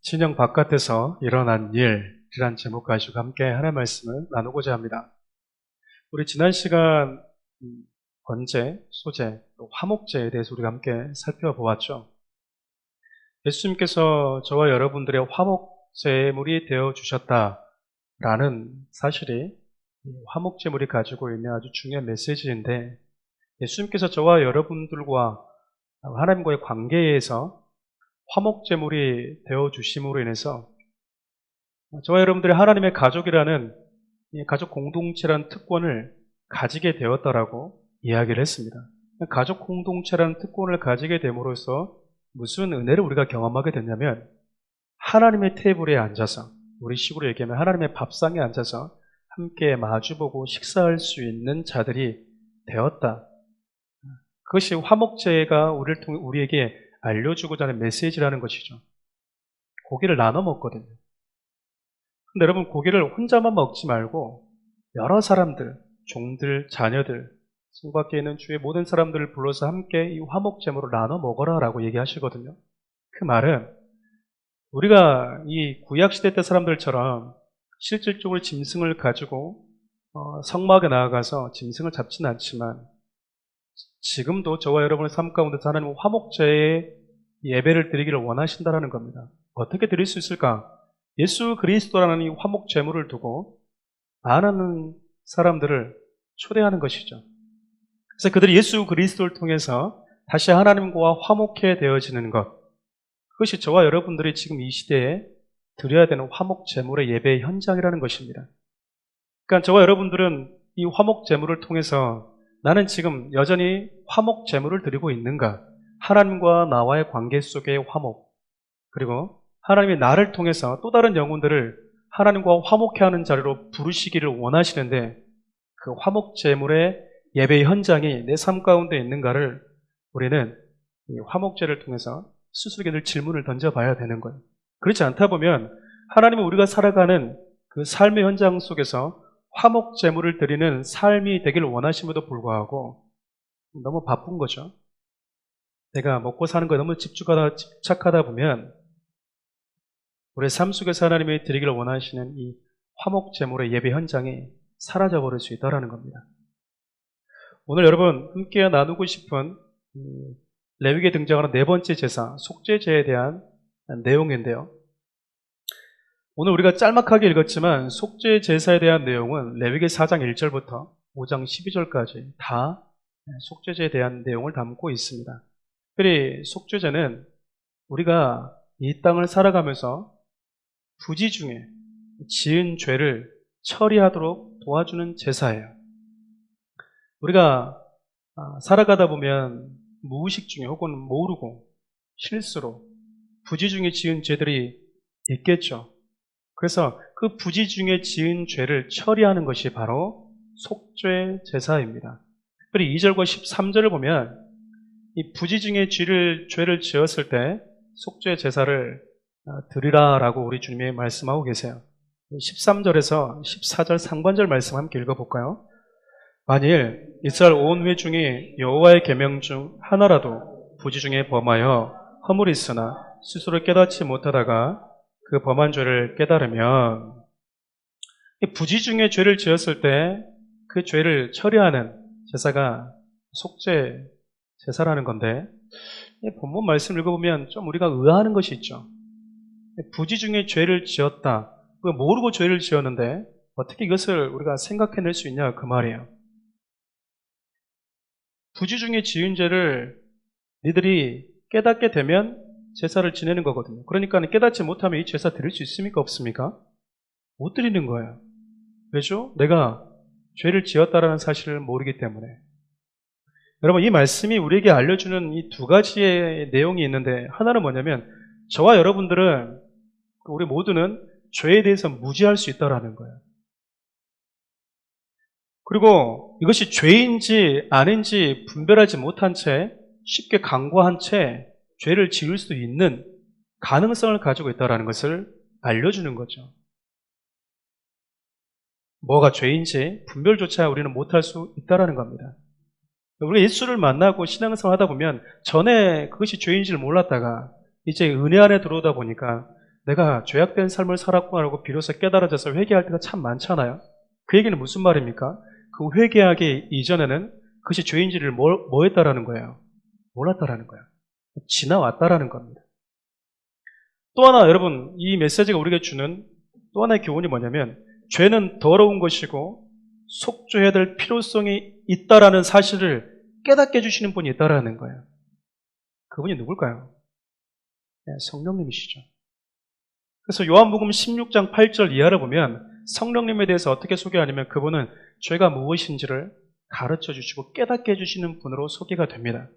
진영 바깥에서 일어난 일이란 제목 가지고 함께 하나의 말씀을 나누고자 합니다. 우리 지난 시간 번제, 소제, 또 화목제에 대해서 우리가 함께 살펴보았죠. 예수님께서 저와 여러분들의 화목제물이 되어주셨다라는 사실이 화목제물이 가지고 있는 아주 중요한 메시지인데, 예수님께서 저와 여러분들과 하나님과의 관계에서 화목제물이 되어주심으로 인해서 저와 여러분들이 하나님의 가족이라는 가족 공동체라는 특권을 가지게 되었다라고 이야기를 했습니다. 가족 공동체라는 특권을 가지게 됨으로써 무슨 은혜를 우리가 경험하게 됐냐면, 하나님의 테이블에 앉아서, 우리 식으로 얘기하면 하나님의 밥상에 앉아서 함께 마주보고 식사할 수 있는 자들이 되었다. 그것이 화목제가 우리를 통해 우리에게 알려주고자 하는 메시지라는 것이죠. 고기를 나눠 먹거든요. 근데 여러분, 고기를 혼자만 먹지 말고 여러 사람들, 종들, 자녀들, 성 밖에 있는 주의 모든 사람들을 불러서 함께 이 화목제물을 나눠 먹어라 라고 얘기하시거든요. 그 말은 우리가 이 구약시대 때 사람들처럼 실질적으로 짐승을 가지고 성막에 나아가서 짐승을 잡지는 않지만, 지금도 저와 여러분의 삶 가운데서 하나님은 화목제의 예배를 드리기를 원하신다는 겁니다. 어떻게 드릴 수 있을까? 예수 그리스도라는 이 화목제물을 두고 많은 사람들을 초대하는 것이죠. 그래서 그들이 예수 그리스도를 통해서 다시 하나님과 화목해 되어지는 것, 그것이 저와 여러분들이 지금 이 시대에 드려야 되는 화목제물의 예배의 현장이라는 것입니다. 그러니까 저와 여러분들은 이 화목제물을 통해서 나는 지금 여전히 화목제물을 드리고 있는가? 하나님과 나와의 관계 속의 화목, 그리고 하나님이 나를 통해서 또 다른 영혼들을 하나님과 화목해하는 자리로 부르시기를 원하시는데, 그 화목제물의 예배의 현장이 내 삶 가운데 있는가를 우리는 이 화목제를 통해서 스스로에게 늘 질문을 던져봐야 되는 거예요. 그렇지 않다 보면 하나님은 우리가 살아가는 그 삶의 현장 속에서 화목제물을 드리는 삶이 되기를 원하심에도 불구하고 너무 바쁜 거죠. 내가 먹고 사는 거에 너무 집착하다 보면 우리의 삶 속에서 하나님이 드리기를 원하시는 이 화목제물의 예배 현장이 사라져버릴 수 있다는 겁니다. 오늘 여러분 함께 나누고 싶은 레위기에 등장하는 네 번째 제사, 속죄제에 대한 내용인데요. 오늘 우리가 짤막하게 읽었지만 속죄제사에 대한 내용은 레위기 4장 1절부터 5장 12절까지 다 속죄제에 대한 내용을 담고 있습니다. 특별히 속죄제는 우리가 이 땅을 살아가면서 부지 중에 지은 죄를 처리하도록 도와주는 제사예요. 우리가 살아가다 보면 무의식 중에 혹은 모르고 실수로 부지 중에 지은 죄들이 있겠죠. 그래서 그 부지 중에 지은 죄를 처리하는 것이 바로 속죄 제사입니다. 그리고 2절과 13절을 보면 이 부지 중에 죄를 지었을 때 속죄 제사를 드리라라고 우리 주님이 말씀하고 계세요. 13절에서 14절 상반절 말씀 함께 읽어볼까요? 만일 이스라엘 온 회 중에 여호와의 계명 중 하나라도 부지 중에 범하여 허물이 있으나 스스로 깨닫지 못하다가 그 범한 죄를 깨달으면, 부지 중에 죄를 지었을 때 그 죄를 처리하는 제사가 속죄 제사라는 건데, 본문 말씀 읽어보면 좀 우리가 의아하는 것이 있죠. 부지 중에 죄를 지었다, 모르고 죄를 지었는데 어떻게 이것을 우리가 생각해낼 수 있냐 그 말이에요. 부지 중에 지은 죄를 니들이 깨닫게 되면 제사를 지내는 거거든요. 그러니까 깨닫지 못하면 이 제사 드릴 수 있습니까? 없습니까? 못 드리는 거예요. 왜죠? 내가 죄를 지었다라는 사실을 모르기 때문에. 여러분, 이 말씀이 우리에게 알려주는 이 두 가지의 내용이 있는데, 하나는 뭐냐면 저와 여러분들은, 우리 모두는 죄에 대해서 무지할 수 있다라는 거예요. 그리고 이것이 죄인지 아닌지 분별하지 못한 채 쉽게 간과한 채 죄를 지을 수도 있는 가능성을 가지고 있다는 것을 알려주는 거죠. 뭐가 죄인지 분별조차 우리는 못할 수 있다는 겁니다. 우리가 예수를 만나고 신앙생활 하다 보면 전에 그것이 죄인지를 몰랐다가 이제 은혜 안에 들어오다 보니까 내가 죄악된 삶을 살았구나라고 비로소 깨달아져서 회개할 때가 참 많잖아요. 그 얘기는 무슨 말입니까? 그 회개하기 이전에는 그것이 죄인지를 뭐 했다라는 거예요? 몰랐다라는 거예요. 지나왔다라는 겁니다. 또 하나 여러분, 이 메시지가 우리에게 주는 또 하나의 교훈이 뭐냐면, 죄는 더러운 것이고 속죄해야 될 필요성이 있다라는 사실을 깨닫게 해주시는 분이 있다라는 거예요. 그분이 누굴까요? 네, 성령님이시죠. 그래서 요한복음 16장 8절 이하를 보면 성령님에 대해서 어떻게 소개하냐면, 그분은 죄가 무엇인지를 가르쳐 주시고 깨닫게 해주시는 분으로 소개가 됩니다.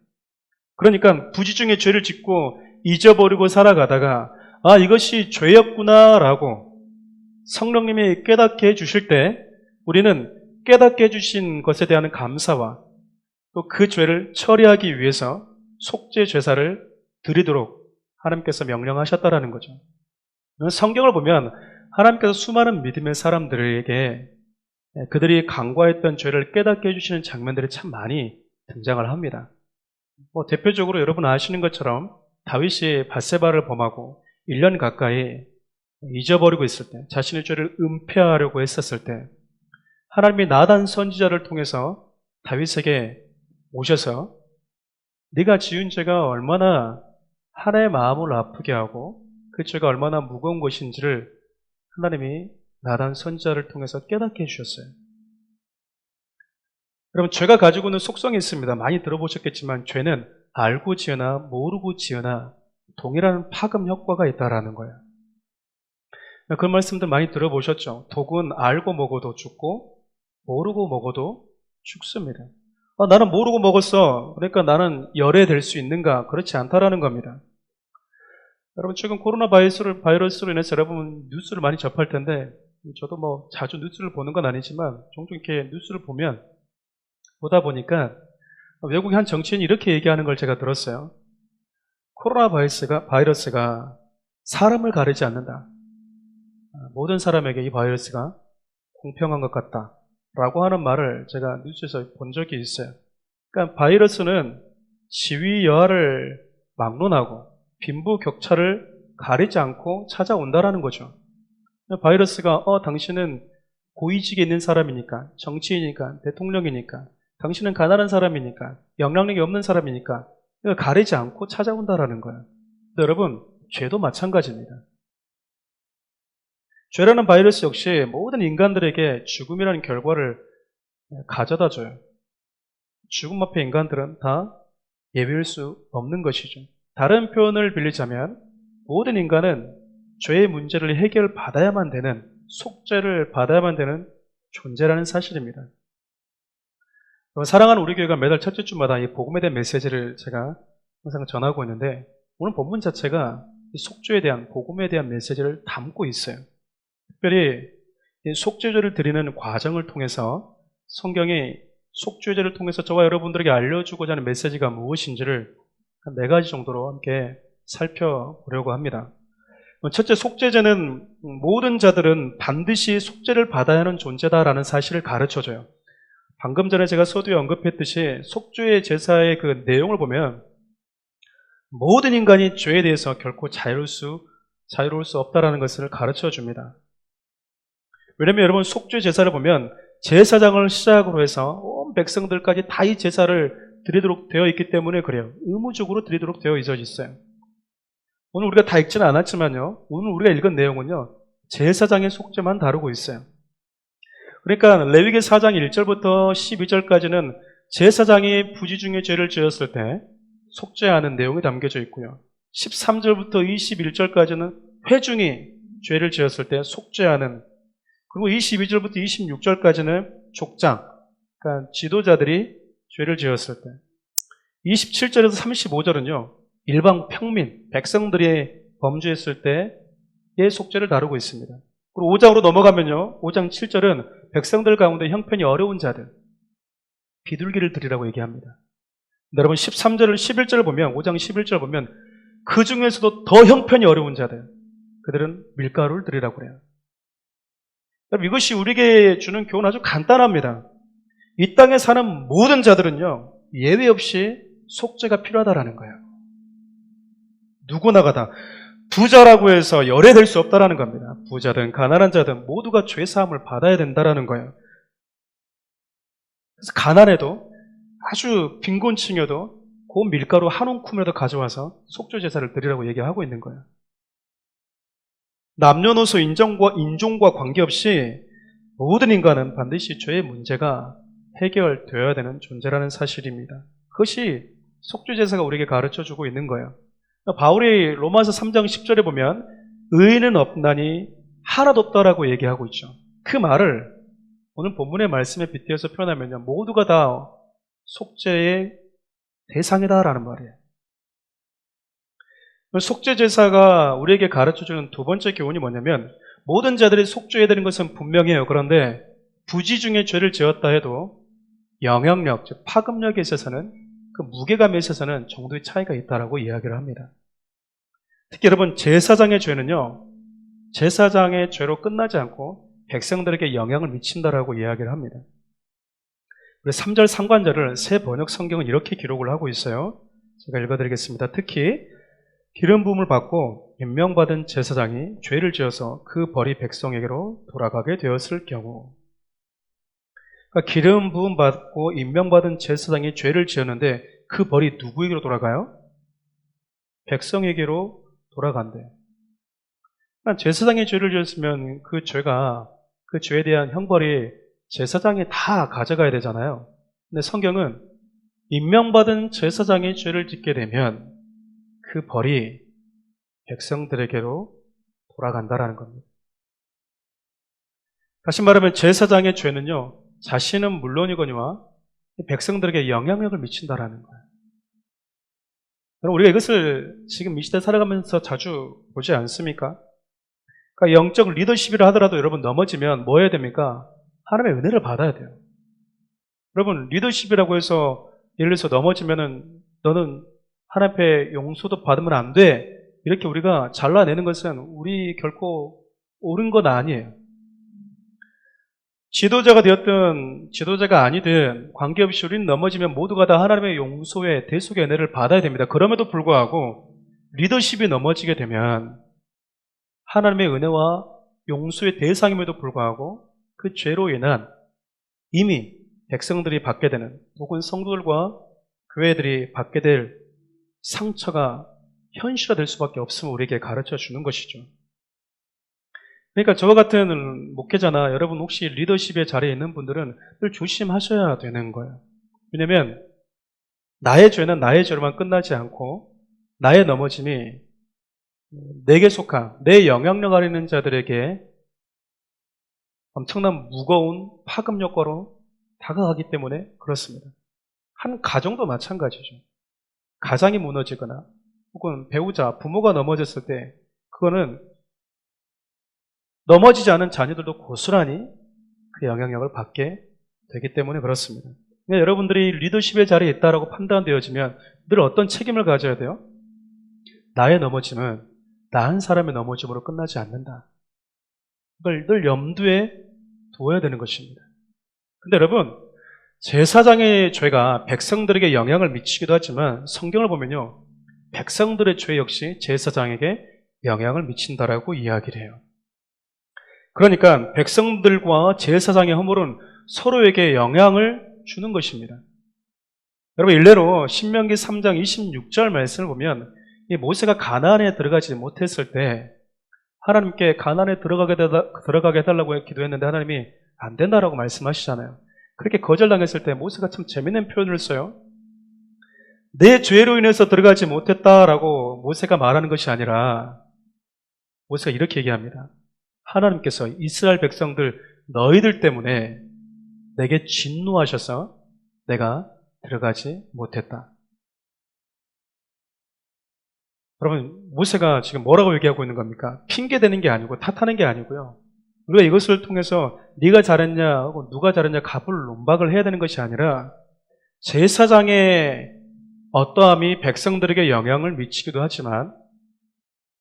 그러니까 부지 중에 죄를 짓고 잊어버리고 살아가다가 이것이 죄였구나라고 성령님이 깨닫게 해주실 때 우리는 깨닫게 해주신 것에 대한 감사와 또 그 죄를 처리하기 위해서 속죄 제사를 드리도록 하나님께서 명령하셨다라는 거죠. 성경을 보면 하나님께서 수많은 믿음의 사람들에게 그들이 간과했던 죄를 깨닫게 해주시는 장면들이 참 많이 등장을 합니다. 대표적으로 여러분 아시는 것처럼 다윗이 밧세바를 범하고 1년 가까이 잊어버리고 있을 때, 자신의 죄를 은폐하려고 했었을 때 하나님이 나단 선지자를 통해서 다윗에게 오셔서 네가 지은 죄가 얼마나 하나님의 마음을 아프게 하고 그 죄가 얼마나 무거운 것인지를 하나님이 나단 선지자를 통해서 깨닫게 해주셨어요. 여러분, 죄가 가지고 있는 속성이 있습니다. 많이 들어보셨겠지만 죄는 알고 지으나 모르고 지으나 동일한 파급 효과가 있다라는 거예요. 그런 말씀들 많이 들어보셨죠? 독은 알고 먹어도 죽고 모르고 먹어도 죽습니다. 나는 모르고 먹었어. 그러니까 나는 열애될 수 있는가? 그렇지 않다라는 겁니다. 여러분, 최근 코로나 바이러스로 인해서 여러분 뉴스를 많이 접할 텐데, 저도 자주 뉴스를 보는 건 아니지만 종종 이렇게 뉴스를 보다 보니까 외국의 한 정치인이 이렇게 얘기하는 걸 제가 들었어요. 코로나 바이러스가 사람을 가리지 않는다. 모든 사람에게 이 바이러스가 공평한 것 같다 라고 하는 말을 제가 뉴스에서 본 적이 있어요. 그러니까 바이러스는 지위 여하를 막론하고 빈부격차를 가리지 않고 찾아온다라는 거죠. 바이러스가 당신은 고위직에 있는 사람이니까, 정치인이니까, 대통령이니까, 당신은 가난한 사람이니까, 영향력이 없는 사람이니까 가리지 않고 찾아온다라는 거예요. 근데 여러분, 죄도 마찬가지입니다. 죄라는 바이러스 역시 모든 인간들에게 죽음이라는 결과를 가져다 줘요. 죽음 앞에 인간들은 다 예외일 수 없는 것이죠. 다른 표현을 빌리자면 모든 인간은 죄의 문제를 해결받아야만 되는, 속죄를 받아야만 되는 존재라는 사실입니다. 사랑하는 우리 교회가 매달 첫째 주마다 이 복음에 대한 메시지를 제가 항상 전하고 있는데, 오늘 본문 자체가 이 속죄에 대한, 복음에 대한 메시지를 담고 있어요. 특별히 이 속죄제를 드리는 과정을 통해서 성경이 속죄제를 통해서 저와 여러분들에게 알려주고자 하는 메시지가 무엇인지를 한 4가지 정도로 함께 살펴보려고 합니다. 첫째, 속죄제는 모든 자들은 반드시 속죄를 받아야 하는 존재다라는 사실을 가르쳐줘요. 방금 전에 제가 서두에 언급했듯이 속죄의 제사의 그 내용을 보면 모든 인간이 죄에 대해서 결코 자유로울 수 없다라는 것을 가르쳐줍니다. 왜냐하면 여러분, 속죄 제사를 보면 제사장을 시작으로 해서 온 백성들까지 다 이 제사를 드리도록 되어 있기 때문에 그래요. 의무적으로 드리도록 되어 있어요. 오늘 우리가 다 읽지는 않았지만요, 오늘 우리가 읽은 내용은요, 제사장의 속죄만 다루고 있어요. 그러니까 레위기 4장 1절부터 12절까지는 제사장이 부지 중에 죄를 지었을 때 속죄하는 내용이 담겨져 있고요, 13절부터 21절까지는 회중이 죄를 지었을 때 속죄하는, 그리고 22절부터 26절까지는 족장, 그러니까 지도자들이 죄를 지었을 때, 27절에서 35절은요 일반 평민, 백성들이 범죄했을 때의 속죄를 다루고 있습니다. 그리고 5장으로 넘어가면요, 5장 7절은 백성들 가운데 형편이 어려운 자들, 비둘기를 드리라고 얘기합니다. 여러분, 13절, 11절 보면, 5장 11절 보면 그 중에서도 더 형편이 어려운 자들, 그들은 밀가루를 드리라고 그래요. 여러분, 이것이 우리에게 주는 교훈은 아주 간단합니다. 이 땅에 사는 모든 자들은요, 예외 없이 속죄가 필요하다라는 거예요. 누구나가 다. 부자라고 해서 열애될 수 없다라는 겁니다. 부자든 가난한 자든 모두가 죄사함을 받아야 된다라는 거예요. 그래서 가난해도 아주 빈곤층여도 그 밀가루 한 움큼이라도 가져와서 속죄 제사를 드리라고 얘기하고 있는 거예요. 남녀노소 인종과 관계없이 모든 인간은 반드시 죄의 문제가 해결되어야 되는 존재라는 사실입니다. 그것이 속죄 제사가 우리에게 가르쳐주고 있는 거예요. 바울이 로마서 3장 10절에 보면 의인은 없나니 하나도 없다라고 얘기하고 있죠. 그 말을 오늘 본문의 말씀에 빗대어서 표현하면요, 모두가 다 속죄의 대상이다라는 말이에요. 속죄 제사가 우리에게 가르쳐주는 두 번째 교훈이 뭐냐면, 모든 자들이 속죄해야 되는 것은 분명해요. 그런데 부지 중에 죄를 지었다 해도 영향력, 즉 파급력에 있어서는, 그 무게감에 있어서는 정도의 차이가 있다라고 이야기를 합니다. 특히 여러분, 제사장의 죄는요, 제사장의 죄로 끝나지 않고 백성들에게 영향을 미친다라고 이야기를 합니다. 그래서 3절 상관절을 새 번역 성경은 이렇게 기록을 하고 있어요. 제가 읽어드리겠습니다. 특히 기름 부음을 받고 임명받은 제사장이 죄를 지어서 그 벌이 백성에게로 돌아가게 되었을 경우, 그러니까 기름 부음 받고 임명받은 제사장이 죄를 지었는데 그 벌이 누구에게로 돌아가요? 백성에게로 돌아간대요. 그러니까 제사장이 죄를 지었으면 그 죄에 대한 형벌이 제사장이 다 가져가야 되잖아요. 근데 성경은 임명받은 제사장이 죄를 짓게 되면 그 벌이 백성들에게로 돌아간다라는 겁니다. 다시 말하면 제사장의 죄는요, 자신은 물론이거니와 백성들에게 영향력을 미친다라는 거예요. 여러분, 우리가 이것을 지금 이 시대 살아가면서 자주 보지 않습니까? 그러니까 영적 리더십이라 하더라도 여러분 넘어지면 뭐 해야 됩니까? 하나님의 은혜를 받아야 돼요. 여러분, 리더십이라고 해서 예를 들어서 넘어지면은 너는 하나님 앞에 용서도 받으면 안 돼, 이렇게 우리가 잘라내는 것은 우리 결코 옳은 건 아니에요. 지도자가 되었든 지도자가 아니든 관계없이 우리는 넘어지면 모두가 다 하나님의 용서의 대속의 은혜를 받아야 됩니다. 그럼에도 불구하고 리더십이 넘어지게 되면 하나님의 은혜와 용서의 대상임에도 불구하고 그 죄로 인한 이미 백성들이 받게 되는, 혹은 성도들과 교회들이 받게 될 상처가 현실화될 수밖에 없음을 우리에게 가르쳐 주는 것이죠. 그러니까 저와 같은 목회자나 여러분 혹시 리더십의 자리에 있는 분들은 늘 조심하셔야 되는 거예요. 왜냐하면 나의 죄는 나의 죄로만 끝나지 않고 나의 넘어짐이 내게 속한 내 영향력 아래 있는 자들에게 엄청난 무거운 파급력과로 다가가기 때문에 그렇습니다. 한 가정도 마찬가지죠. 가장이 무너지거나 혹은 배우자, 부모가 넘어졌을 때 그거는 넘어지지 않은 자녀들도 고스란히 그 영향력을 받게 되기 때문에 그렇습니다. 그러니까 여러분들이 리더십의 자리에 있다라고 판단되어지면 늘 어떤 책임을 가져야 돼요? 나의 넘어짐은 나 한 사람의 넘어짐으로 끝나지 않는다. 그걸 늘 염두에 두어야 되는 것입니다. 근데 여러분, 제사장의 죄가 백성들에게 영향을 미치기도 하지만 성경을 보면요, 백성들의 죄 역시 제사장에게 영향을 미친다라고 이야기를 해요. 그러니까 백성들과 제사장의 허물은 서로에게 영향을 주는 것입니다. 여러분, 일례로 신명기 3장 26절 말씀을 보면 이 모세가 가나안에 들어가지 못했을 때 하나님께 가나안에 들어가게 해달라고 기도했는데 하나님이 안 된다라고 말씀하시잖아요. 그렇게 거절당했을 때 모세가 참 재미있는 표현을 써요. 내 죄로 인해서 들어가지 못했다라고 모세가 말하는 것이 아니라 모세가 이렇게 얘기합니다. 하나님께서 이스라엘 백성들 너희들 때문에 내게 진노하셔서 내가 들어가지 못했다. 여러분, 모세가 지금 뭐라고 얘기하고 있는 겁니까? 핑계대는 게 아니고 탓하는 게 아니고요. 우리가 이것을 통해서 네가 잘했냐 혹은 누가 잘했냐 갑을 논박을 해야 되는 것이 아니라 제사장의 어떠함이 백성들에게 영향을 미치기도 하지만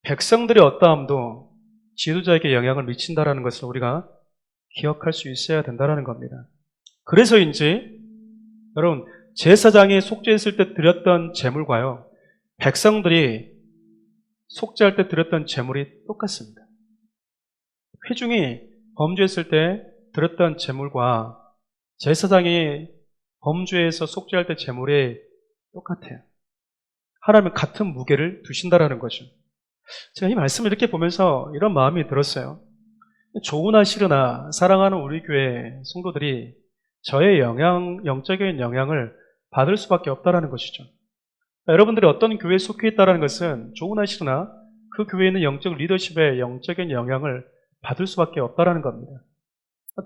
백성들의 어떠함도 지도자에게 영향을 미친다라는 것을 우리가 기억할 수 있어야 된다는 겁니다. 그래서인지 여러분, 제사장이 속죄했을 때 드렸던 제물과요, 백성들이 속죄할 때 드렸던 제물이 똑같습니다. 회중이 범죄했을 때 드렸던 제물과 제사장이 범죄에서 속죄할 때 제물이 똑같아요. 하나님은 같은 무게를 두신다라는 거죠. 제가 이 말씀을 이렇게 보면서 이런 마음이 들었어요. 좋으나 싫으나 사랑하는 우리 교회 성도들이 저의 영적인 영향을 받을 수밖에 없다라는 것이죠. 여러분들이 어떤 교회에 속해 있다는 것은 좋으나 싫으나 그 교회에 있는 영적 리더십의 영적인 영향을 받을 수밖에 없다라는 겁니다.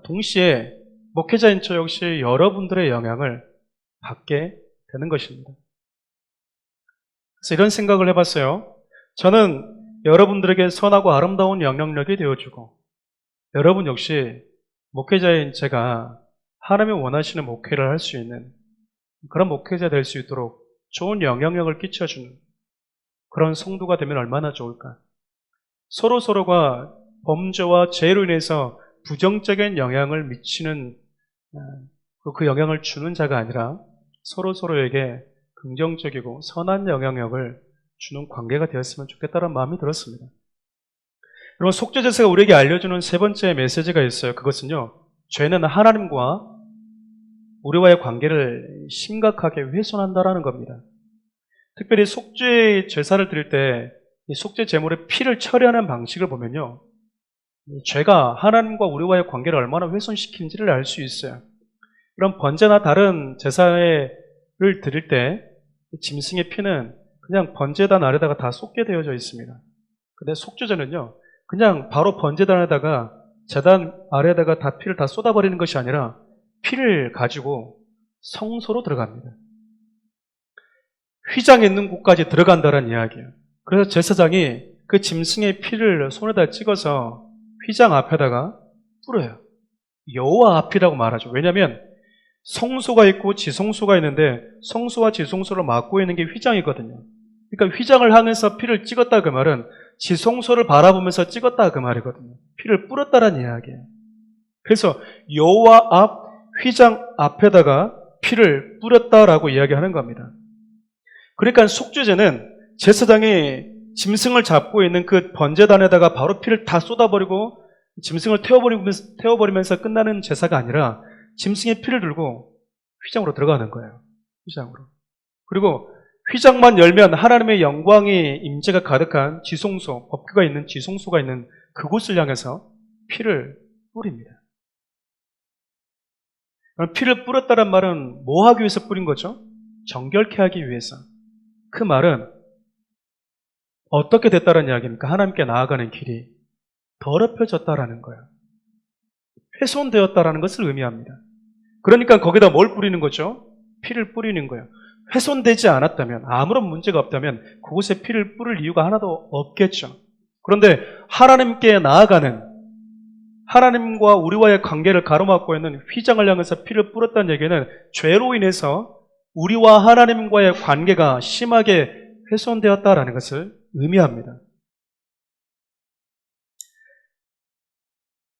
동시에 목회자인 저 역시 여러분들의 영향을 받게 되는 것입니다. 그래서 이런 생각을 해봤어요. 저는 여러분들에게 선하고 아름다운 영향력이 되어주고 여러분 역시 목회자인 제가 하나님이 원하시는 목회를 할 수 있는 그런 목회자 될 수 있도록 좋은 영향력을 끼쳐주는 그런 성도가 되면 얼마나 좋을까. 서로가 범죄와 죄로 인해서 부정적인 영향을 미치는 그 영향을 주는 자가 아니라 서로에게 긍정적이고 선한 영향력을 주는 관계가 되었으면 좋겠다는 마음이 들었습니다. 여러분, 속죄제사가 우리에게 알려주는 세 번째 메시지가 있어요. 그것은요, 죄는 하나님과 우리와의 관계를 심각하게 훼손한다라는 겁니다. 특별히 속죄 제사를 드릴 때 이 속죄 제물의 피를 처리하는 방식을 보면요, 죄가 하나님과 우리와의 관계를 얼마나 훼손시키는지를 알 수 있어요. 이런 번제나 다른 제사를 드릴 때 짐승의 피는 그냥 번제단 아래다가 다 쏟게 되어져 있습니다. 근데 속죄제는요, 그냥 바로 번제단에다가 제단 아래에다가 다 피를 다 쏟아버리는 것이 아니라 피를 가지고 성소로 들어갑니다. 휘장에 있는 곳까지 들어간다는 이야기예요. 그래서 제사장이 그 짐승의 피를 손에다 찍어서 휘장 앞에다가 뿌려요. 여호와 앞이라고 말하죠. 왜냐하면 성소가 있고 지성소가 있는데 성소와 지성소를 막고 있는 게 휘장이거든요. 그러니까 휘장을 향해서 피를 찍었다 그 말은 지성소를 바라보면서 찍었다 그 말이거든요. 피를 뿌렸다는 이야기예요. 그래서 여호와 앞 휘장 앞에다가 피를 뿌렸다라고 이야기하는 겁니다. 그러니까 속죄제는 제사장이 짐승을 잡고 있는 그 번제단에다가 바로 피를 다 쏟아버리고 짐승을 태워버리면서 끝나는 제사가 아니라 짐승의 피를 들고 휘장으로 들어가는 거예요. 휘장으로. 그리고 휘장만 열면 하나님의 영광이 임재가 가득한 지성소, 법궤가 있는 지성소가 있는 그곳을 향해서 피를 뿌립니다. 피를 뿌렸다는 말은 뭐 하기 위해서 뿌린 거죠? 정결케 하기 위해서. 그 말은 어떻게 됐다는 이야기입니까? 하나님께 나아가는 길이 더럽혀졌다라는 거예요. 훼손되었다라는 것을 의미합니다. 그러니까 거기다 뭘 뿌리는 거죠? 피를 뿌리는 거예요. 훼손되지 않았다면, 아무런 문제가 없다면 그곳에 피를 뿌릴 이유가 하나도 없겠죠. 그런데 하나님께 나아가는, 하나님과 우리와의 관계를 가로막고 있는 휘장을 향해서 피를 뿌렸다는 얘기는 죄로 인해서 우리와 하나님과의 관계가 심하게 훼손되었다라는 것을 의미합니다.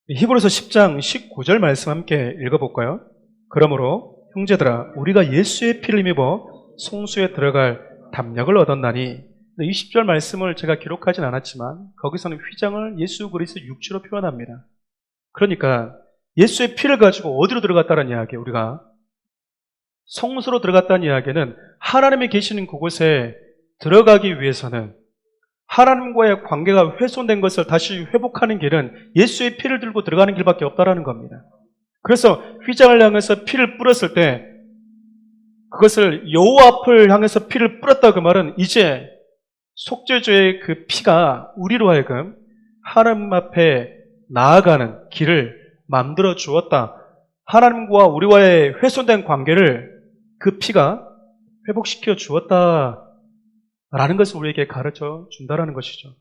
히브리서 10장 19절 말씀 함께 읽어볼까요? 그러므로 형제들아 우리가 예수의 피를 힘입어 성소에 들어갈 담력을 얻었나니, 이 10절 말씀을 제가 기록하진 않았지만 거기서는 휘장을 예수 그리스도 육체로 표현합니다. 그러니까 예수의 피를 가지고 어디로 들어갔다는 이야기예요. 우리가 성소로 들어갔다는 이야기는 하나님이 계시는 그곳에 들어가기 위해서는 하나님과의 관계가 훼손된 것을 다시 회복하는 길은 예수의 피를 들고 들어가는 길밖에 없다라는 겁니다. 그래서 휘장을 향해서 피를 뿌렸을 때 그것을 여호와 앞을 향해서 피를 뿌렸다 그 말은 이제 속죄죄의 그 피가 우리로 하여금 하나님 앞에 나아가는 길을 만들어 주었다. 하나님과 우리와의 훼손된 관계를 그 피가 회복시켜 주었다. 라는 것을 우리에게 가르쳐 준다라는 것이죠.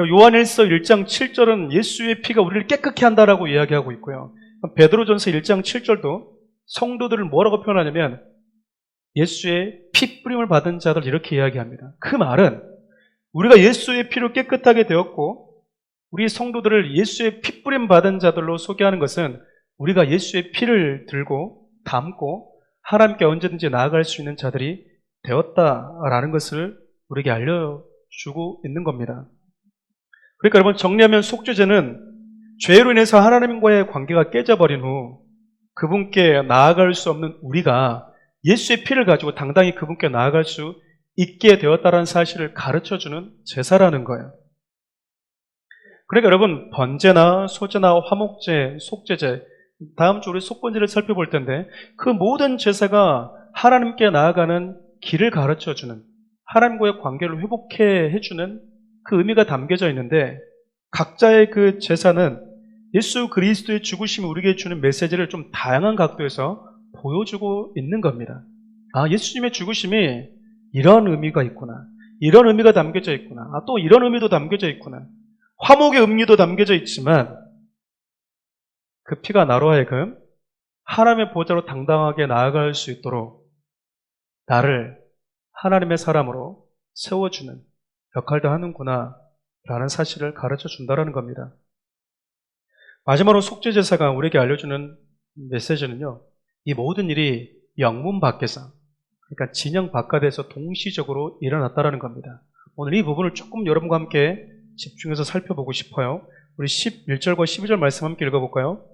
요한일서 1장 7절은 예수의 피가 우리를 깨끗게 한다라고 이야기하고 있고요. 베드로전서 1장 7절도 성도들을 뭐라고 표현하냐면 예수의 피 뿌림을 받은 자들 이렇게 이야기합니다. 그 말은 우리가 예수의 피로 깨끗하게 되었고 우리 성도들을 예수의 피 뿌림 받은 자들로 소개하는 것은 우리가 예수의 피를 들고 담고 하나님께 언제든지 나아갈 수 있는 자들이 되었다라는 것을 우리에게 주고 있는 겁니다. 그러니까 여러분, 정리하면 속죄제는 죄로 인해서 하나님과의 관계가 깨져버린 후 그분께 나아갈 수 없는 우리가 예수의 피를 가지고 당당히 그분께 나아갈 수 있게 되었다는 사실을 가르쳐주는 제사라는 거예요. 그러니까 여러분, 번제나 소제나 화목제, 속죄제, 다음 주 우리 속번제를 살펴볼 텐데 그 모든 제사가 하나님께 나아가는 길을 가르쳐주는, 하나님과의 관계를 회복해 해주는 그 의미가 담겨져 있는데, 각자의 그 제사는 예수 그리스도의 죽으심이 우리에게 주는 메시지를 좀 다양한 각도에서 보여주고 있는 겁니다. 아, 예수님의 죽으심이 이런 의미가 있구나, 이런 의미가 담겨져 있구나, 아, 또 이런 의미도 담겨져 있구나, 화목의 의미도 담겨져 있지만 그 피가 나로 하여금 하나님의 보좌로 당당하게 나아갈 수 있도록 나를 하나님의 사람으로 세워주는 역할도 하는구나 라는 사실을 가르쳐 준다는 겁니다. 마지막으로 속죄제사가 우리에게 알려주는 메시지는요, 이 모든 일이 영문 밖에서, 그러니까 진영 바깥에서 동시적으로 일어났다는 겁니다. 오늘 이 부분을 조금 여러분과 함께 집중해서 살펴보고 싶어요. 우리 11절과 12절 말씀 함께 읽어볼까요?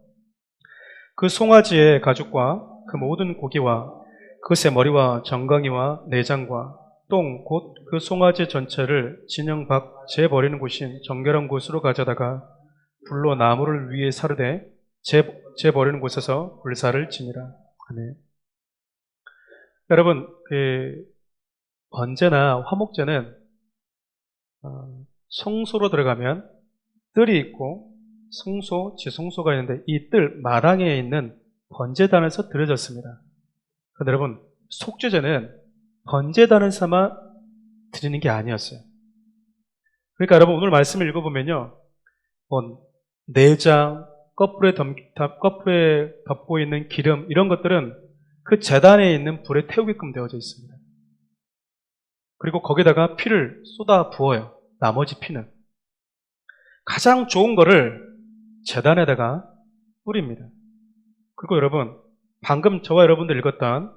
그 송아지의 가죽과 그 모든 고기와 그것의 머리와 정강이와 내장과 똥 곧 그 송아지 전체를 진영 밖 재버리는 곳인 정결한 곳으로 가져다가 불로 나무를 위에 사르되 재버리는 곳에서 불사를 지니라. 아멘. 여러분, 그 번제나 화목제는 성소로 들어가면 뜰이 있고 성소, 지성소가 있는데 이 뜰 마당에 있는 번제단에서 드려졌습니다. 그런데 여러분, 속죄제는 번제단에서만 드리는 게 아니었어요. 그러니까 여러분, 오늘 말씀을 읽어보면요, 내장, 거풀에 덮고 있는 기름, 이런 것들은 그 제단에 있는 불에 태우게끔 되어져 있습니다. 그리고 거기다가 피를 쏟아 부어요. 나머지 피는 가장 좋은 거를 제단에다가 뿌립니다. 그리고 여러분, 방금 저와 여러분들 읽었던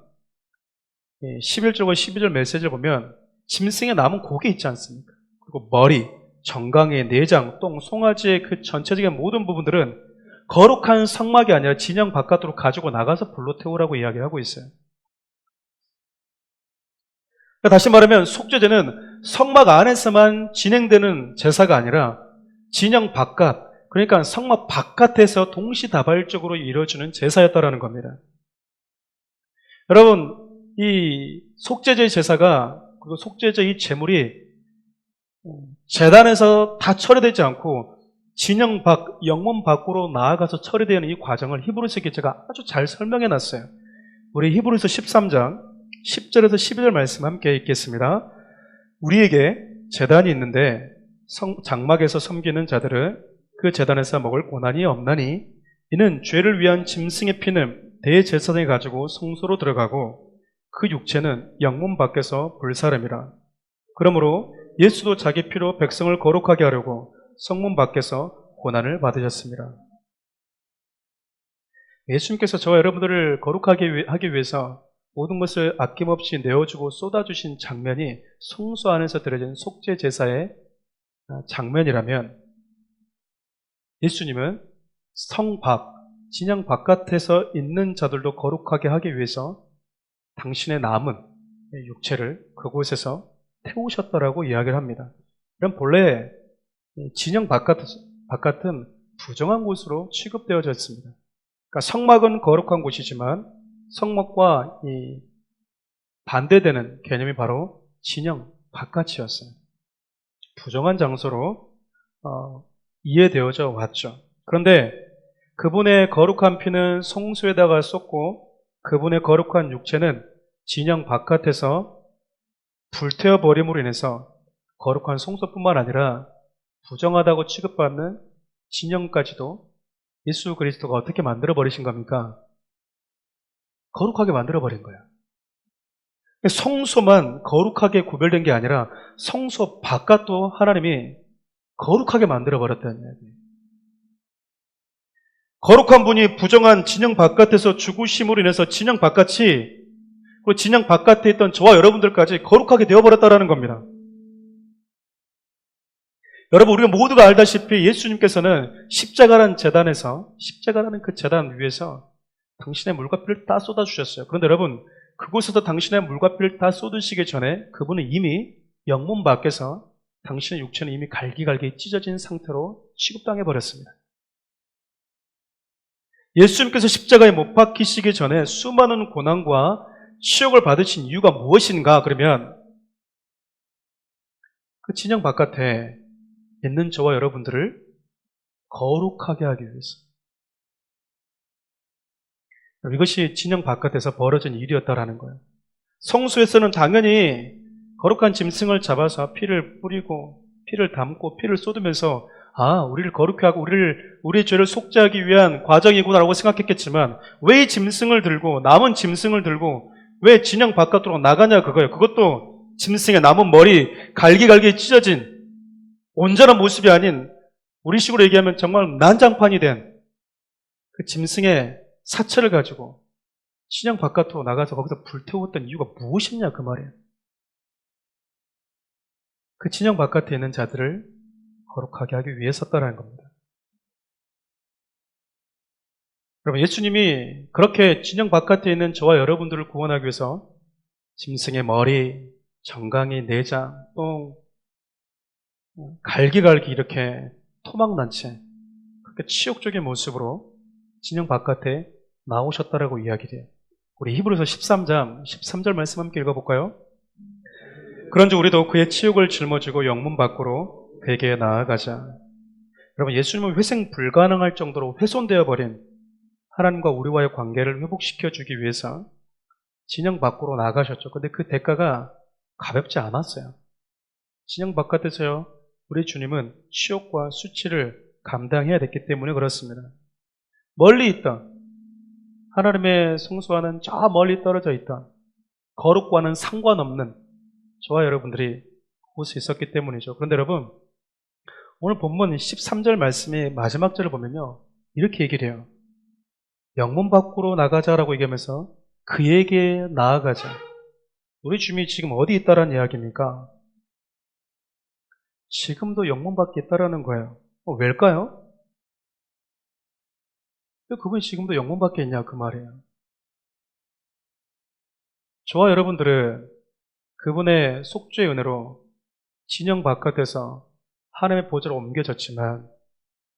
11절과 12절 메시지를 보면 짐승에 남은 고기 있지 않습니까? 그리고 머리, 정강의 내장, 똥, 송아지의 그 전체적인 모든 부분들은 거룩한 성막이 아니라 진영 바깥으로 가지고 나가서 불로 태우라고 이야기하고 있어요. 다시 말하면 속죄제는 성막 안에서만 진행되는 제사가 아니라 진영 바깥, 그러니까 성막 바깥에서 동시다발적으로 이루어지는 제사였다라는 겁니다. 여러분, 이 속죄제 제사가, 그리고 속죄제 이 제물이 제단에서 다 처리되지 않고 진영 밖, 영문 밖으로 나아가서 처리되는 이 과정을 히브리서 기자가 아주 잘 설명해 놨어요. 우리 히브리서 13장 10절에서 12절 말씀 함께 읽겠습니다. 우리에게 제단이 있는데 장막에서 섬기는 자들은 그 제단에서 먹을 고난이 없나니 이는 죄를 위한 짐승의 피는 대제사장이 가지고 성소로 들어가고 그 육체는 영문 밖에서 불사름이라. 그러므로 예수도 자기 피로 백성을 거룩하게 하려고 성문 밖에서 고난을 받으셨습니다. 예수님께서 저와 여러분들을 거룩하게 하기 위해서 모든 것을 아낌없이 내어주고 쏟아주신 장면이 성소 안에서 드려진 속죄 제사의 장면이라면, 예수님은 성 밖, 진영 바깥에서 있는 자들도 거룩하게 하기 위해서 당신의 남은 육체를 그곳에서 태우셨다라고 이야기를 합니다. 그럼 본래 진영 바깥은 부정한 곳으로 취급되어져 있습니다. 그러니까 성막은 거룩한 곳이지만 성막과 이 반대되는 개념이 바로 진영 바깥이었어요. 부정한 장소로 이해되어져 왔죠. 그런데 그분의 거룩한 피는 성소에다가 쏟고 그분의 거룩한 육체는 진영 바깥에서 불태워버림으로 인해서 거룩한 성소뿐만 아니라 부정하다고 취급받는 진영까지도 예수 그리스도가 어떻게 만들어버리신 겁니까? 거룩하게 만들어버린 거예요. 성소만 거룩하게 구별된 게 아니라 성소 바깥도 하나님이 거룩하게 만들어버렸다는 이야기예요. 거룩한 분이 부정한 진영 바깥에서 죽으심으로 인해서 진영 바깥이, 그리고 진영 바깥에 있던 저와 여러분들까지 거룩하게 되어버렸다는 겁니다. 여러분, 우리가 모두가 알다시피 예수님께서는 십자가라는 그 제단 위에서 당신의 물과 피를 다 쏟아주셨어요. 그런데 여러분, 그곳에서 당신의 물과 피를 다 쏟으시기 전에 그분은 이미 영문 밖에서 당신의 육체는 이미 갈기갈기 찢어진 상태로 취급당해 버렸습니다. 예수님께서 십자가에 못 박히시기 전에 수많은 고난과 치욕을 받으신 이유가 무엇인가? 그러면 그 진영 바깥에 있는 저와 여러분들을 거룩하게 하기 위해서. 이것이 진영 바깥에서 벌어진 일이었다라는 거예요. 성소에서는 당연히 거룩한 짐승을 잡아서 피를 뿌리고 피를 담고 피를 쏟으면서 우리를 거룩히 하고 우리의 죄를 속죄하기 위한 과정이구나라고 생각했겠지만 왜 이 짐승을 들고 남은 짐승을 들고 왜 진영 바깥으로 나가냐 그거예요. 그것도 짐승의 남은 머리 갈기갈기 찢어진 온전한 모습이 아닌 우리식으로 얘기하면 정말 난장판이 된 그 짐승의 사체를 가지고 진영 바깥으로 나가서 거기서 불태웠던 이유가 무엇이냐 그 말이에요. 그 진영 바깥에 있는 자들을 거룩하게 하기 위해서였다는 겁니다. 여러분, 예수님이 그렇게 진영 바깥에 있는 저와 여러분들을 구원하기 위해서 짐승의 머리, 정강이, 내장, 똥, 갈기갈기 이렇게 토막난 채 그렇게 치욕적인 모습으로 진영 바깥에 나오셨다라고 이야기돼요. 우리 히브리서 13장 13절 말씀 함께 읽어볼까요? 그런즉 우리도 그의 치욕을 짊어지고 영문 밖으로 그에게 나아가자. 여러분, 예수님은 회생 불가능할 정도로 훼손되어 버린 하나님과 우리와의 관계를 회복시켜주기 위해서 진영 밖으로 나가셨죠. 근데 그 대가가 가볍지 않았어요. 진영 바깥에서요, 우리 주님은 치욕과 수치를 감당해야 됐기 때문에 그렇습니다. 멀리 있던 하나님의 성소와는 저 멀리 떨어져 있던 거룩과는 상관없는 저와 여러분들이 그곳에 있었기 때문이죠. 그런데 여러분, 오늘 본문 13절 말씀의 마지막 절을 보면요, 이렇게 얘기를 해요. 영문 밖으로 나가자라고 얘기하면서 그에게 나아가자. 우리 주님이 지금 어디 있다라는 이야기입니까? 지금도 영문 밖에 있다라는 거예요. 왜일까요? 왜 그분이 지금도 영문 밖에 있냐 그 말이에요. 저와 여러분들은 그분의 속죄의 은혜로 진영 바깥에서 하나님의 보좌로 옮겨졌지만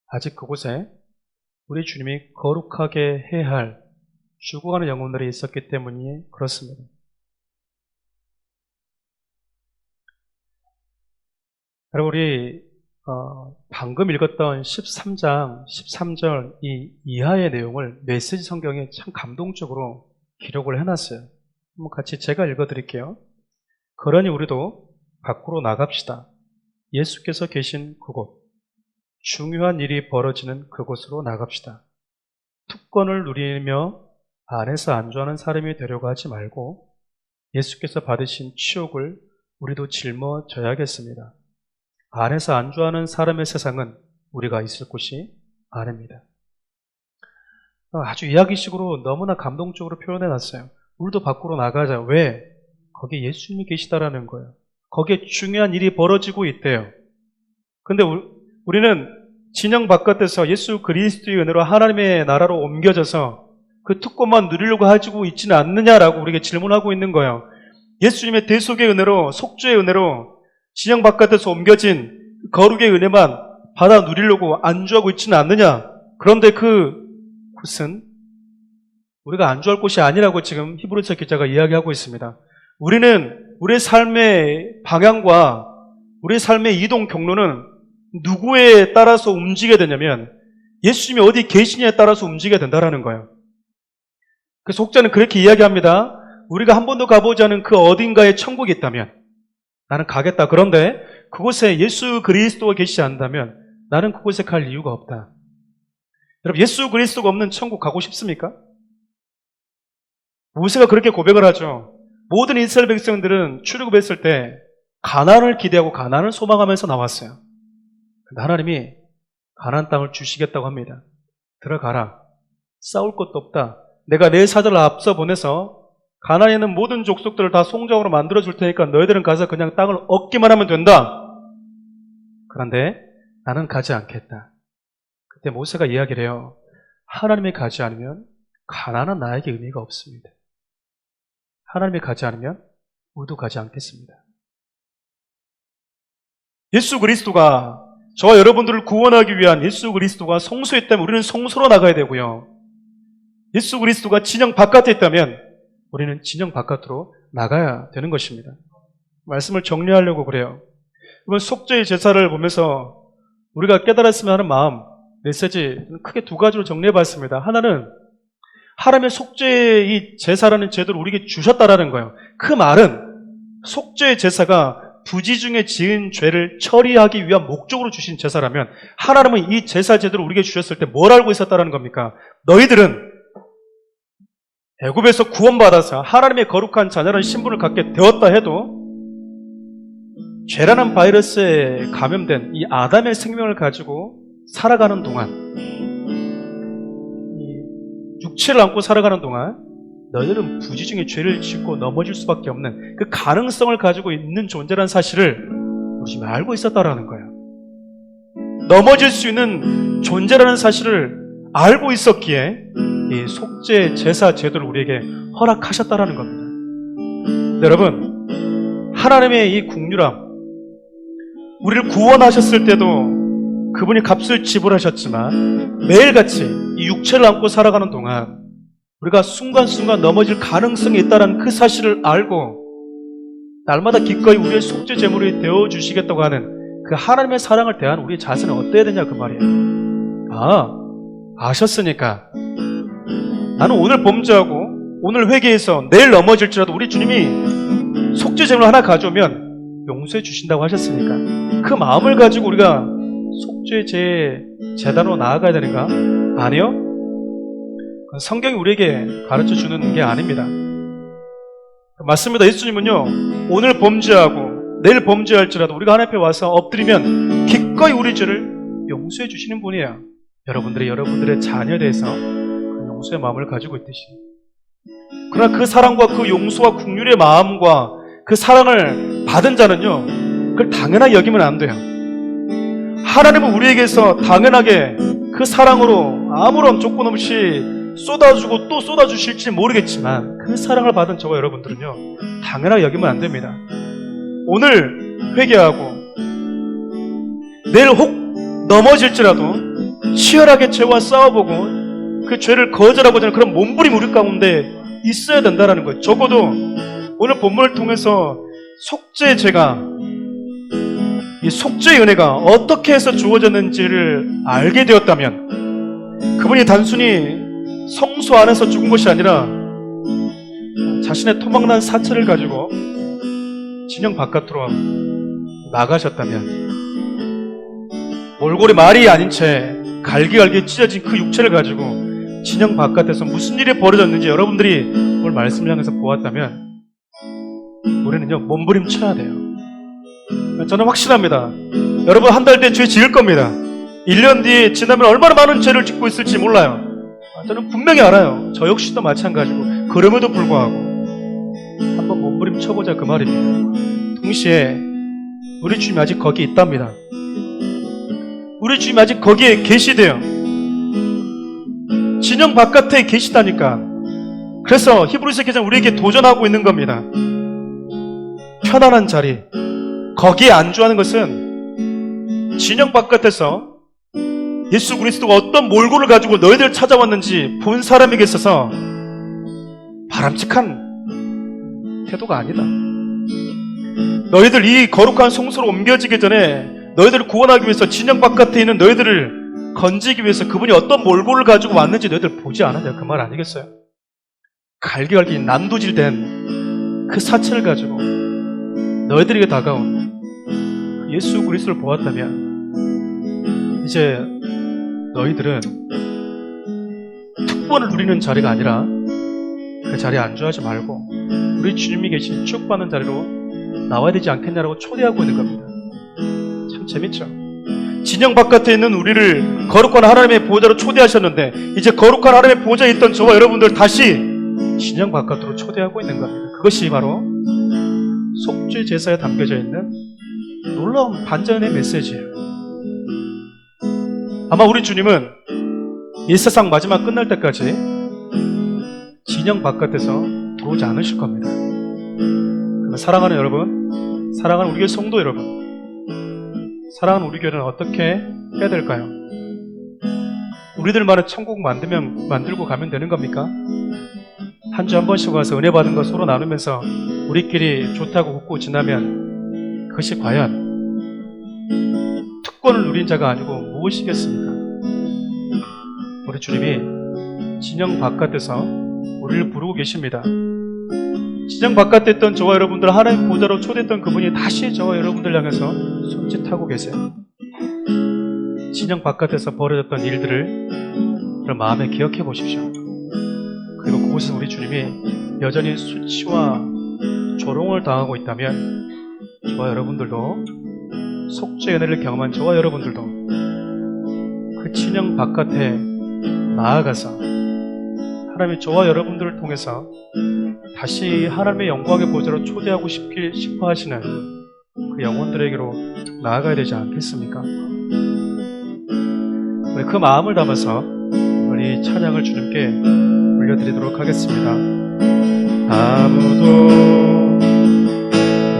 아직 그곳에 우리 주님이 거룩하게 해야 할 죽어가는 영혼들이 있었기 때문이 그렇습니다. 여러분, 우리 방금 읽었던 13장 13절 이 이하의 내용을 메시지 성경에 참 감동적으로 기록을 해놨어요. 한번 같이 제가 읽어드릴게요. 그러니 우리도 밖으로 나갑시다. 예수께서 계신 그곳, 중요한 일이 벌어지는 그곳으로 나갑시다. 특권을 누리며 안에서 안주하는 사람이 되려고 하지 말고 예수께서 받으신 치욕을 우리도 짊어져야겠습니다. 안에서 안주하는 사람의 세상은 우리가 있을 곳이 아닙니다. 아주 이야기식으로 너무나 감동적으로 표현해놨어요. 우리도 밖으로 나가자. 왜? 거기에 예수님이 계시다라는 거예요. 거기에 중요한 일이 벌어지고 있대요. 근데 우리는 진영 바깥에서 예수 그리스도의 은혜로 하나님의 나라로 옮겨져서 그 특권만 누리려고 하고 있지는 않느냐라고 우리에게 질문하고 있는 거예요. 예수님의 대속의 은혜로, 속죄의 은혜로 진영 바깥에서 옮겨진 거룩의 은혜만 받아 누리려고 안주하고 있지는 않느냐? 그런데 그곳은 우리가 안주할 곳이 아니라고 지금 히브리서 기자가 이야기하고 있습니다. 우리는 우리의 삶의 방향과 우리의 삶의 이동 경로는 누구에 따라서 움직이게 되냐면 예수님이 어디 계시냐에 따라서 움직이게 된다는 거예요. 그 속자는 그렇게 이야기합니다. 우리가 한 번도 가보지 않은 그 어딘가에 천국이 있다면 나는 가겠다. 그런데 그곳에 예수 그리스도가 계시지 않는다면 나는 그곳에 갈 이유가 없다. 여러분, 예수 그리스도가 없는 천국 가고 싶습니까? 모세가 그렇게 고백을 하죠. 모든 이스라엘 백성들은 출애굽했을 때 가나안을 기대하고 가나안을 소망하면서 나왔어요. 근데 하나님이 가나안 땅을 주시겠다고 합니다. 들어가라. 싸울 것도 없다. 내가 내 사자를 앞서 보내서 가나안에 있는 모든 족속들을 다 송장으로 만들어줄 테니까 너희들은 가서 그냥 땅을 얻기만 하면 된다. 그런데 나는 가지 않겠다. 그때 모세가 이야기를 해요. 하나님이 가지 않으면 가나안은 나에게 의미가 없습니다. 하나님이 가지 않으면 우리도 가지 않겠습니다. 예수 그리스도가 저와 여러분들을 구원하기 위한 예수 그리스도가 성소에 있다면 우리는 성소로 나가야 되고요. 예수 그리스도가 진영 바깥에 있다면 우리는 진영 바깥으로 나가야 되는 것입니다. 말씀을 정리하려고 그래요. 이번 속죄의 제사를 보면서 우리가 깨달았으면 하는 마음, 메시지 크게 두 가지로 정리해봤습니다. 하나는 하나님의 속죄의 이 제사라는 제도를 우리에게 주셨다라는 거예요. 그 말은 속죄의 제사가 부지 중에 지은 죄를 처리하기 위한 목적으로 주신 제사라면 하나님은 이 제사 제도를 우리에게 주셨을 때 뭘 알고 있었다라는 겁니까? 너희들은 애굽에서 구원받아서 하나님의 거룩한 자녀라는 신분을 갖게 되었다 해도 죄라는 바이러스에 감염된 이 아담의 생명을 가지고 살아가는 동안, 이 육체를 안고 살아가는 동안 너희들은 부지 중에 죄를 짓고 넘어질 수밖에 없는 그 가능성을 가지고 있는 존재라는 사실을 우리 지금 알고 있었다라는 거예요. 넘어질 수 있는 존재라는 사실을 알고 있었기에 이 속죄 제사 제도를 우리에게 허락하셨다라는 겁니다. 여러분, 하나님의 이 국률함, 우리를 구원하셨을 때도 그분이 값을 지불하셨지만 매일같이 이 육체를 안고 살아가는 동안 우리가 순간순간 넘어질 가능성이 있다는 그 사실을 알고 날마다 기꺼이 우리의 속죄 제물이 되어주시겠다고 하는 그 하나님의 사랑을 대한 우리의 자세는 어때야 되냐 그 말이에요. 아셨으니까 나는 오늘 범죄하고 오늘 회개해서 내일 넘어질지라도 우리 주님이 속죄 제물 하나 가져오면 용서해 주신다고 하셨으니까 그 마음을 가지고 우리가 속죄 제단으로 나아가야 되는가? 아니요. 성경이 우리에게 가르쳐주는 게 아닙니다. 맞습니다. 예수님은요, 오늘 범죄하고 내일 범죄할지라도 우리가 하나님 앞에 와서 엎드리면 기꺼이 우리 죄를 용서해 주시는 분이에요. 여러분들의 자녀에 대해서 그 용서의 마음을 가지고 있듯이. 그러나 그 사랑과 그 용서와 긍휼의 마음과 그 사랑을 받은 자는요, 그걸 당연하게 여기면 안 돼요. 하나님은 우리에게서 당연하게 그 사랑으로 아무런 조건 없이 쏟아주고 또 쏟아주실지 모르겠지만 그 사랑을 받은 저와 여러분들은요, 당연하게 여기면 안 됩니다. 오늘 회개하고 내일 혹 넘어질지라도 치열하게 죄와 싸워보고 그 죄를 거절하고자 하는 그런 몸부림 우리 가운데 있어야 된다는 거예요. 적어도 오늘 본문을 통해서 속죄의 죄가, 이 속죄의 은혜가 어떻게 해서 주어졌는지를 알게 되었다면 그분이 단순히 성소 안에서 죽은 것이 아니라 자신의 토막난 사체를 가지고 진영 바깥으로 나가셨다면, 몰골이 말이 아닌 채 갈기갈기 찢어진 그 육체를 가지고 진영 바깥에서 무슨 일이 벌어졌는지 여러분들이 오늘 말씀을 향해서 보았다면 우리는요, 몸부림쳐야 돼요. 저는 확신합니다. 여러분 한 달 뒤에 죄 지을 겁니다. 1년 뒤에 지나면 얼마나 많은 죄를 짓고 있을지 몰라요. 저는 분명히 알아요. 저 역시도 마찬가지고. 그럼에도 불구하고 한번 몸부림쳐보자 그 말입니다. 동시에 우리 주님이 아직 거기에 있답니다. 우리 주님이 아직 거기에 계시대요. 진영 바깥에 계시다니까. 그래서 히브리서 기자는 우리에게 도전하고 있는 겁니다. 편안한 자리, 거기에 안주하는 것은 진영 바깥에서 예수 그리스도가 어떤 몰골을 가지고 너희들 찾아왔는지 본 사람에게 있어서 바람직한 태도가 아니다. 너희들 이 거룩한 성소로 옮겨지기 전에 너희들을 구원하기 위해서 진영 바깥에 있는 너희들을 건지기 위해서 그분이 어떤 몰골을 가지고 왔는지 너희들 보지 않았냐 그 말 아니겠어요? 갈기갈기 난도질된 그 사체를 가지고 너희들에게 다가온 예수 그리스도를 보았다면 이제 너희들은 특권을 누리는 자리가 아니라 그 자리에 안주하지 말고 우리 주님이 계신 축복받는 자리로 나와야 되지 않겠냐라고 초대하고 있는 겁니다. 참 재밌죠? 진영 바깥에 있는 우리를 거룩한 하나님의 보호자로 초대하셨는데 이제 거룩한 하나님의 보호자에 있던 저와 여러분들 다시 진영 바깥으로 초대하고 있는 겁니다. 그것이 바로 속죄 제사에 담겨져 있는 놀라운 반전의 메시지예요. 아마 우리 주님은 이 세상 마지막 끝날 때까지 진영 바깥에서 들어오지 않으실 겁니다. 그러면 사랑하는 여러분, 사랑하는 우리 교회 성도 여러분, 사랑하는 우리 교회는 어떻게 해야 될까요? 우리들만의 천국 만들고 가면 되는 겁니까? 한 주 한 번씩 와서 은혜 받은 거 서로 나누면서 우리끼리 좋다고 웃고 지나면 그것이 과연 특권을 누린 자가 아니고 무엇이겠습니까? 우리 주님이 진영 바깥에서 우리를 부르고 계십니다. 진영 바깥에 있던 저와 여러분들 하나님 보좌로 초대했던 그분이 다시 저와 여러분들 향해서 손짓하고 계세요. 진영 바깥에서 벌어졌던 일들을 마음에 기억해 보십시오. 그리고 그곳에서 우리 주님이 여전히 수치와 조롱을 당하고 있다면 저와 여러분들도 속죄의 은혜를 경험한 저와 여러분들도 그 진영 바깥에 나아가서 하나님이 저와 여러분들을 통해서 다시 하나님의 영광의 보좌로 초대하고 싶어 하시는 그 영혼들에게로 나아가야 되지 않겠습니까? 우리 그 마음을 담아서 우리 찬양을 주님께 올려드리도록 하겠습니다. 아무도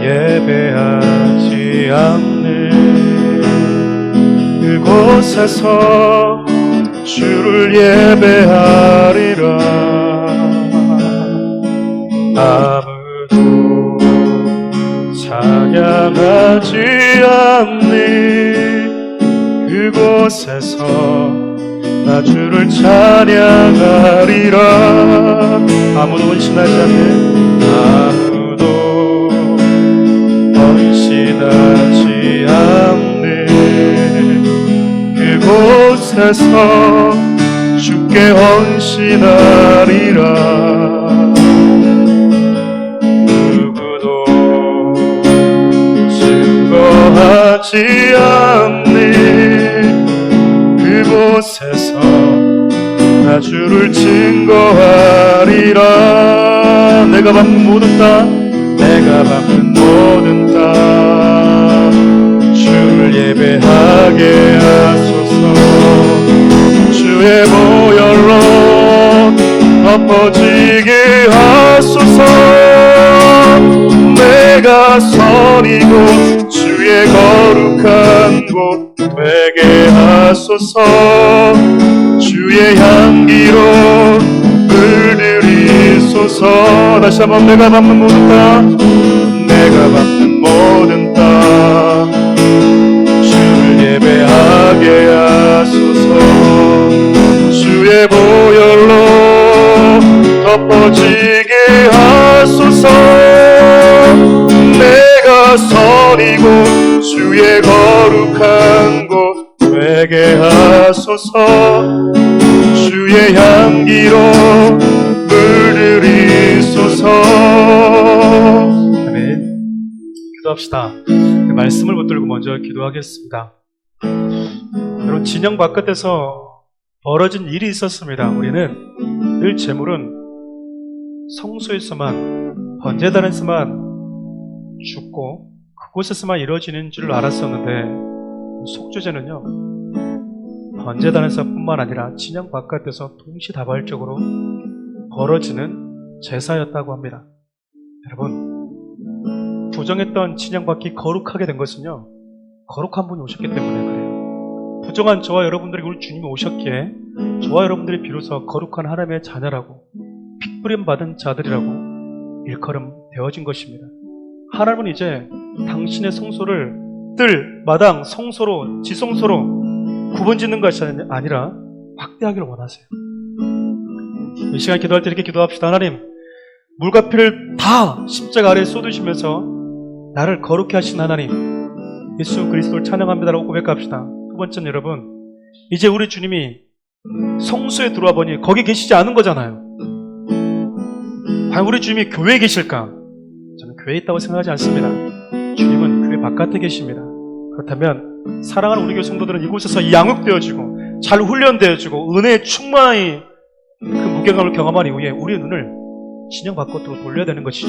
예배하지 않는 그곳에서 주를 예배하리라. 아무도 찬양하지 않는 그곳에서 나 주를 찬양하리라. 아무도 헌신하지 않는, 아무도 헌신하지 않는 그곳에서 주께 헌신하리라. 누구도 증거하지 않는 그곳에서 나 주를 증거하리라. 내가 밟는 모든 땅, 내가 밟는 모든 땅 주를 예배하게 하소서. 주의 보혈로 덮어지게 하소서. 내가 선이고 주의 거룩한 곳 되게 하소서. 주의 향기로 물들이소서. 다시 한번 내가 밟는 모든 땅, 내가 밟는 모든 땅 주를 예배하게 하소서. 주의 보혈로 덮어지게 하소서. 내가 선이고 주의 거룩한 곳 되게 하소서. 주의 향기로 물들이소서. 아멘. 기도합시다. 그 말씀을 붙들고 먼저 기도하겠습니다. 여러분, 진영 바깥에서 벌어진 일이 있었습니다. 우리는 늘 재물은 성소에서만, 번제단에서만 죽고 그곳에서만 이루어지는 줄 알았었는데, 속죄제는요 번제단에서 뿐만 아니라 진영 바깥에서 동시다발적으로 벌어지는 제사였다고 합니다. 여러분, 부정했던 진영 밖이 거룩하게 된 것은요 거룩한 분이 오셨기 때문에 그래요. 부정한 저와 여러분들에게 우리 주님이 오셨기에 저와 여러분들이 비로소 거룩한 하나님의 자녀라고, 픽부림 받은 자들이라고 일컬음 되어진 것입니다. 하나님은 이제 당신의 성소를 뜰, 마당, 성소로, 지성소로 구분짓는 것이 아니라 확대하기를 원하세요. 이 시간 기도할 때 이렇게 기도합시다. 하나님, 물과 피를 다 십자가 아래에 쏟으시면서 나를 거룩히 하신 하나님, 예수 그리스도를 찬양합니다라고 고백합시다. 두 번째는 여러분, 이제 우리 주님이 성소에 들어와 보니 거기 계시지 않은 거잖아요. 과연 우리 주님이 교회에 계실까? 저는 교회에 있다고 생각하지 않습니다. 주님은 교회 바깥에 계십니다. 그렇다면 사랑하는 우리 교회 성도들은 이곳에서 양육되어지고 잘 훈련되어지고 은혜에 충만히 그 무게감을 경험한 이후에 우리의 눈을 진영 바깥으로 돌려야 되는 것이죠.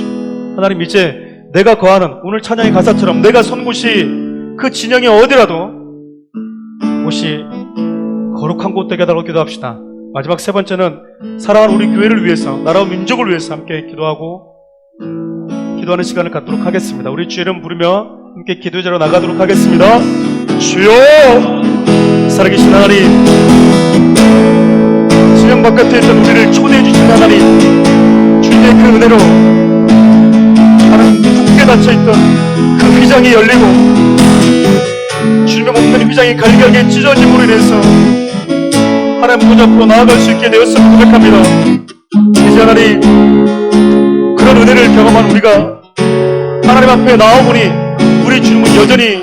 하나님, 이제 내가 거하는 오늘 찬양의 가사처럼 내가 선 곳이 그 진영이 어디라도 그곳이 거룩한 곳 되게 해달라고 기도합시다. 마지막 세 번째는 사랑하는 우리 교회를 위해서, 나라와 민족을 위해서 함께 기도하는 시간을 갖도록 하겠습니다. 우리 주의 이름 부르며 함께 기도의 자로 나가도록 하겠습니다. 주여, 살아계신 하나님, 진영 바깥에 있던 우리를 초대해 주신 하나님, 주님의 그 은혜로 하나님 굳게 닫혀있던 그 휘장이 열리고 주님의 몸된 휘장이 갈갈하게 찢어짐으로 인해서 하나님 보좌 앞으로 나아갈 수 있게 되었음을 고백합니다. 이제 하나님, 그런 은혜를 경험한 우리가 하나님 앞에 나아오니 우리 주님은 여전히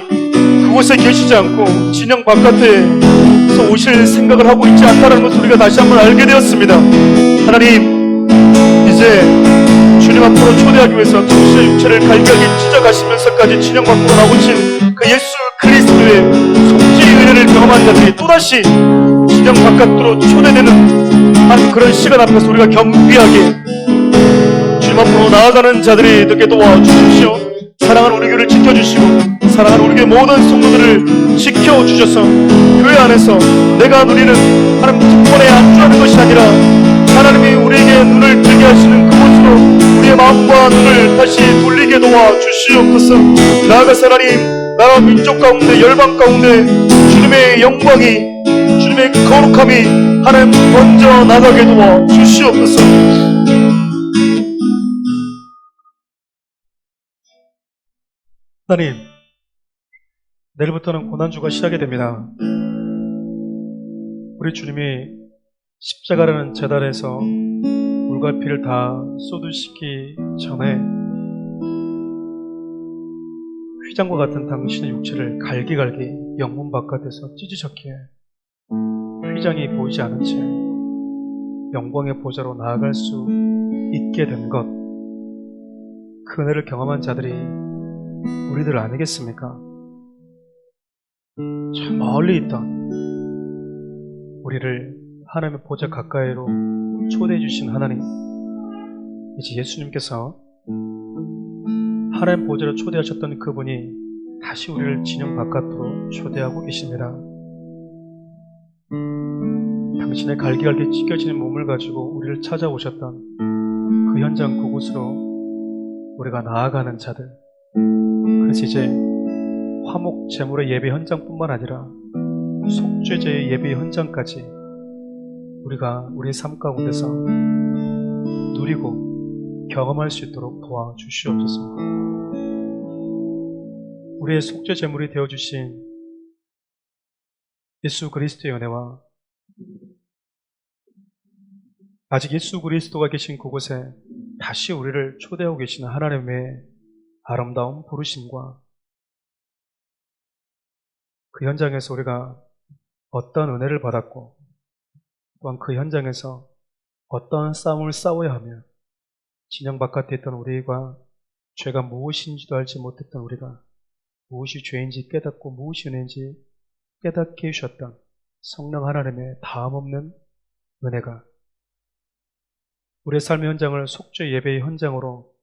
그곳에 계시지 않고 진영 바깥에서 오실 생각을 하고 있지 않다는 것을 우리가 다시 한번 알게 되었습니다. 하나님, 이제 주님 앞으로 초대하기 위해서 당신의 육체를 갈갈하게 찢어가시면서까지 진영 밖으로 나오신 그 예수 그리스도의 속죄의 은혜를 경험한 자들이 또다시 진영 바깥으로 초대되는 한 그런 시간 앞에서 우리가 겸비하게 주님 앞으로 나아가는 자들이 되게 도와주십시오. 사랑하는 우리 교회를 지켜주시고 사랑하는 우리 교회 모든 성도들을 지켜주셔서 교회 안에서 내가 누리는 하나님 특권에 안주하는 것이 아니라 하나님이 우리에게 눈을 뜨게 하시는 그곳으로 우리의 마음과 눈을 다시 돌리게 도와주시옵소서. 나아가서 하나님, 나라 민족 가운데 열방 가운데 주님의 영광이, 주님의 거룩함이 하나님 먼저 나가게 도와주시옵소서. 하나님, 내일부터는 고난주가 시작이 됩니다. 우리 주님이 십자가라는 제단에서 물과 피를 다 쏟으시기 전에 휘장과 같은 당신의 육체를 갈기갈기 영문 바깥에서 찢으셨기에 휘장이 보이지 않은 채 영광의 보좌로 나아갈 수 있게 된 것, 그 은혜를 경험한 자들이 우리들 아니겠습니까? 저 멀리 있던 우리를 하나님의 보좌 가까이로 초대해 주신 하나님, 이제 예수님께서 하나님 보좌로 초대하셨던 그분이 다시 우리를 진영 바깥으로 초대하고 계십니다. 당신의 갈기갈기 찢겨지는 몸을 가지고 우리를 찾아오셨던 그 현장 그곳으로 우리가 나아가는 자들, 그래서 이제 화목 제물의 예배 현장뿐만 아니라 속죄제의 예배 현장까지 우리가 우리의 삶 가운데서 누리고 경험할 수 있도록 도와주시옵소서. 우리의 속죄 제물이 되어주신 예수 그리스도의 은혜와 아직 예수 그리스도가 계신 그곳에 다시 우리를 초대하고 계시는 하나님의 아름다운 부르심과 그 현장에서 우리가 어떤 은혜를 받았고 또한 그 현장에서 어떠한 싸움을 싸워야 하며 진영 바깥에 있던 우리가 죄가 무엇인지도 알지 못했던 우리가 무엇이 죄인지 깨닫고 무엇이 은혜인지 깨닫게 해주셨던 성령 하나님의 다함없는 은혜가 우리의 삶의 현장을 속죄 예배의 현장으로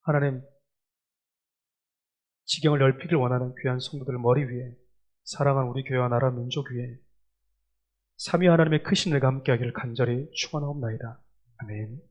하나님 지경을 넓히길 원하는 귀한 성도들 머리 위에, 사랑하는 우리 교회와 나라 민족 위에 삼위 하나님의 크신 은혜가 함께하기를 간절히 축원하옵나이다. 아멘.